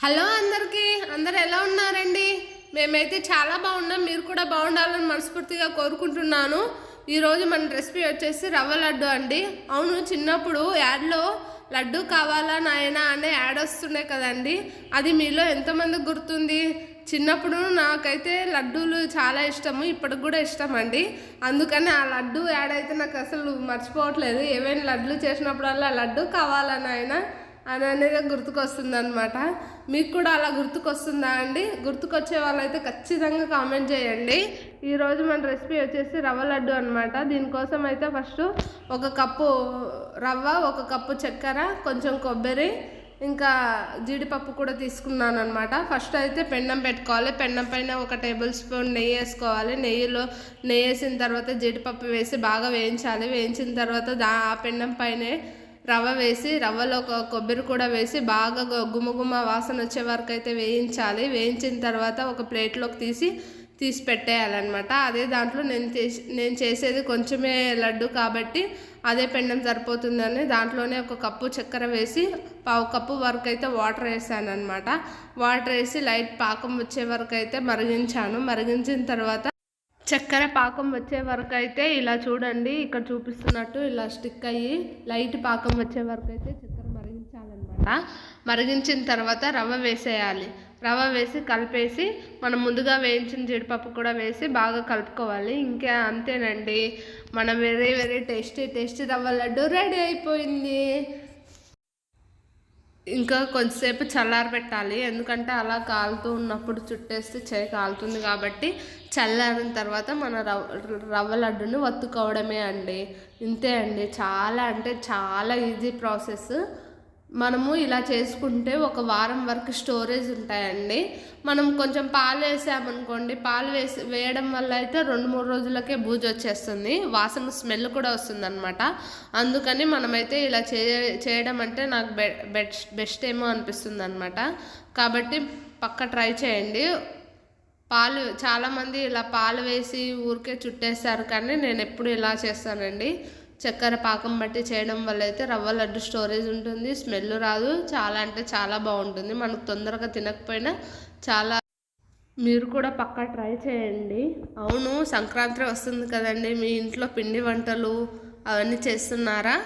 Hello అందరికీ, అందరు ఎలా ఉన్నారండి? మేమైతే చాలా బాగున్నాం. మీరు కూడా బాగుండాలని మనస్ఫూర్తిగా కోరుకుంటున్నాను. ఈరోజు మన రెసిపీ వచ్చేసి రవ్వ లడ్డు అండి. అవును, చిన్నప్పుడు యాడ్లో లడ్డు కావాలా నాయనా అనే యాడ్ వస్తుండే కదండి. అది మీలో ఎంతమందికి గుర్తుంది? చిన్నప్పుడు నాకైతే లడ్డూలు చాలా ఇష్టము, ఇప్పటికి కూడా ఇష్టం అండి. అందుకని ఆ లడ్డు యాడ్ అయితే నాకు అసలు మర్చిపోవట్లేదు. ఏవైనా లడ్లు చేసినప్పుడల్లా లడ్డు కావాలా నాయనా అని అనేది గుర్తుకొస్తుంది అనమాట. మీకు కూడా అలా గుర్తుకొస్తుందా అండి? గుర్తుకొచ్చే వాళ్ళైతే ఖచ్చితంగా కామెంట్ చేయండి. ఈరోజు మన రెసిపీ వచ్చేసి రవ్వ లడ్డు అనమాట. దీనికోసం అయితే ఫస్ట్ ఒక కప్పు రవ్వ, ఒక కప్పు చక్కెర, కొంచెం కొబ్బరి, ఇంకా జీడిపప్పు కూడా తీసుకున్నాను అనమాట. ఫస్ట్ అయితే పెన్నం పెట్టుకోవాలి. పెన్నం పైన ఒక టేబుల్ స్పూన్ నెయ్యి వేసుకోవాలి. నెయ్యి వేసిన తర్వాత జీడిపప్పు వేసి బాగా వేయించాలి. వేయించిన తర్వాత ఆ పెన్నం పైనే రవ్వ వేసి, రవ్వలో కొబ్బరి కూడా వేసి బాగా గుమగుమ వాసన వచ్చే వరకు అయితే వేయించాలి. వేయించిన తర్వాత ఒక ప్లేట్లోకి తీసి పెట్టేయాలన్నమాట. అదే దాంట్లో నేను చేసేది కొంచెమే లడ్డు కాబట్టి అదే పెండం సరిపోతుందని దాంట్లోనే ఒక కప్పు చక్కెర వేసి పావు కప్పు వరకు అయితే వాటర్ వేసాను అనమాట. వాటర్ వేసి లైట్ పాకం వచ్చే వరకు అయితే మరిగించాను. మరిగించిన తర్వాత చక్కెర పాకం వచ్చే వరకు అయితే ఇలా చూడండి, ఇక్కడ చూపిస్తున్నట్టు ఇలా స్టిక్ అయ్యి లైట్ పాకం వచ్చే వరకు అయితే చక్కెర మరిగించాలన్నమాట. మరిగించిన తర్వాత రవ్వ వేసేయాలి. రవ్వ వేసి కలిపేసి మనం ముందుగా వేయించిన జీడిపప్పు కూడా వేసి బాగా కలుపుకోవాలి. ఇంకా అంతేనండి, మన వెరీ టేస్టీ రవ్వ లడ్డు రెడీ అయిపోయింది. ఇంకా కొంచెంసేపు చల్లారబెట్టాలి, ఎందుకంటే అలా కాలుతూ ఉన్నప్పుడు చుట్టేస్తే చేయి కాలుతుంది కాబట్టి చల్లారిన తర్వాత మన రవ్వ లడ్డుని వత్తుకోవడమే అండి. ఇంతే అండి, చాలా అంటే చాలా ఈజీ ప్రాసెస్. మనము ఇలా చేసుకుంటే ఒక వారం వరకు స్టోరేజ్ ఉంటాయండి. మనం కొంచెం పాలు వేసామనుకోండి, పాలు వేయడం వల్ల అయితే 2-3 రోజులకే బూజు వచ్చేస్తుంది, వాసన స్మెల్ కూడా వస్తుంది అనమాట. అందుకని మనమైతే ఇలా చేయడం అంటే నాకు బెస్ట్ ఏమో అనిపిస్తుంది అనమాట. కాబట్టి పక్క ట్రై చేయండి. పాలు చాలామంది ఇలా పాలు వేసి ఊరికే చుట్టేస్తారు, కానీ నేను ఎప్పుడు ఇలా చేస్తానండి. చక్కెర పాకం బట్టి చేయడం వల్ల అయితే రవ్వ లడ్డు స్టోరేజ్ ఉంటుంది, స్మెల్ రాదు, చాలా అంటే చాలా బాగుంటుంది. మనకు తొందరగా తినకపోయినా చాలా. మీరు కూడా పక్కా ట్రై చేయండి. అవును, సంక్రాంతి వస్తుంది కదండి, మీ ఇంట్లో పిండి వంటలు అవన్నీ చేస్తున్నారా?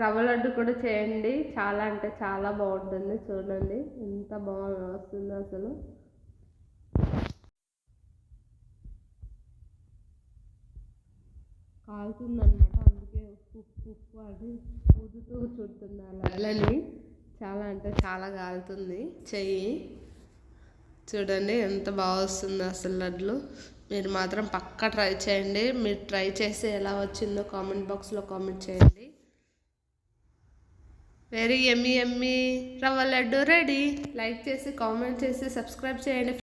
రవ్వ లడ్డు కూడా చేయండి, చాలా అంటే చాలా బాగుంటుంది. చూడండి ఎంత బాగా వస్తుందో అసలు. కాలుతుందనమాట, అందుకే ఉప్పు అది ఊదుతూ చుడుతున్నాను అలని. చాలా అంటే చాలా కాలుతుంది చెయ్యి. చూడండి ఎంత బాగా వస్తుందో అసలు లడ్లు. మీరు మాత్రం పక్కా ట్రై చేయండి. మీరు ట్రై చేసి ఎలా వచ్చిందో కామెంట్ బాక్స్లో కామెంట్ చేయండి. వెరీ యమ్మీ రవ్వ లడ్డు రెడీ. లైక్ చేసి కామెంట్ చేసి సబ్స్క్రైబ్ చేయండి.